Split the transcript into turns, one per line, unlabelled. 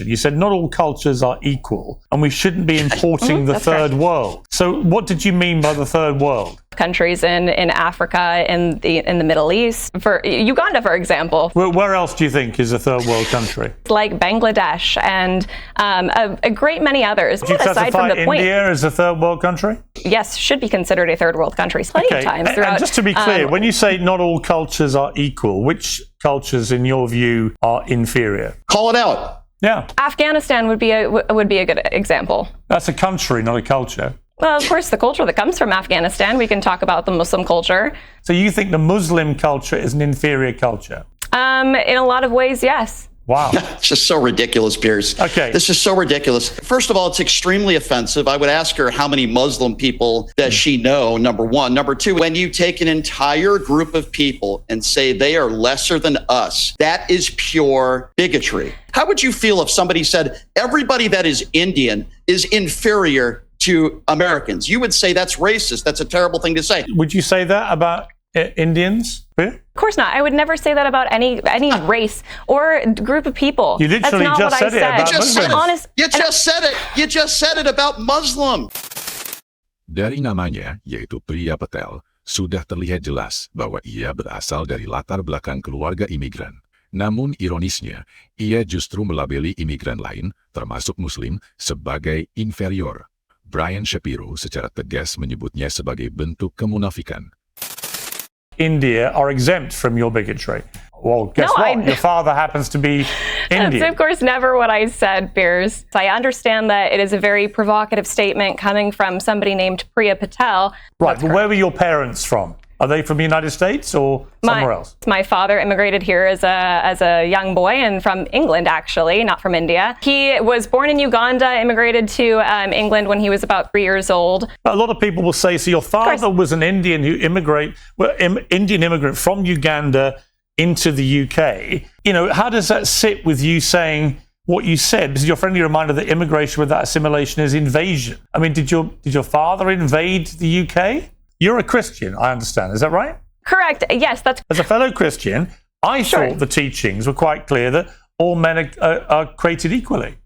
question. You said not all cultures are equal, and we shouldn't be importing the third world. So what did you mean by the third world?
Countries in Africa, in the Middle East, for Uganda, for example.
Where else do you think is a third world country?
Like Bangladesh and a great many others.
Do you classify India as a third world country?
Yes, should be considered a third world country plenty of times throughout.
And just to be clear, when you say not all cultures are equal, which cultures, in your view, are inferior?
Call it out.
Yeah.
Afghanistan would be a good example.
That's a country, not a culture.
Well, of course, the culture that comes from Afghanistan, we can talk about the Muslim culture.
So you think the Muslim culture is an inferior culture?
In a lot of ways, yes.
Wow.
It's just so ridiculous, Piers.
Okay.
This is so ridiculous. First of all, it's extremely offensive. I would ask her how many Muslim people does she know, number one. Number two, when you take an entire group of people and say they are lesser than us, that is pure bigotry. How would you feel if somebody said everybody that is Indian is inferior to Americans? You would say that's racist. That's a terrible thing to say.
Would you say that about Indians?
Of course not. I would never say that about any race or group of people.
You literally
That's not
just
what
said
I
it about Muslims.
You just said it about Muslim.
Dari namanya, yaitu Priya Patel, sudah terlihat jelas bahwa ia berasal dari latar belakang keluarga imigran. Namun ironisnya, ia justru melabeli imigran lain, termasuk Muslim, sebagai inferior. Shapiro secara tegas menyebutnya sebagai bentuk kemunafikan.
India are exempt from your bigotry. Well, guess what? Your father happens to be Indian.
That's, of course, never what I said, Piers. I understand that it is a very provocative statement coming from somebody named Priya Patel.
Right, but where were your parents from? Are they from the United States or somewhere else?
My father immigrated here as a young boy and from England, actually, not from India. He was born in Uganda, immigrated to England when he was about 3 years old.
A lot of people will say, so your father was an Indian Indian immigrant from Uganda into the UK. You know, how does that sit with you saying what you said? Because you're a friendly reminder that immigration without assimilation is invasion. I mean, did your father invade the UK? You're a Christian, I understand. Is that right?
Correct. Yes, that's...
As a fellow Christian, I thought the teachings were quite clear that all men are created equally.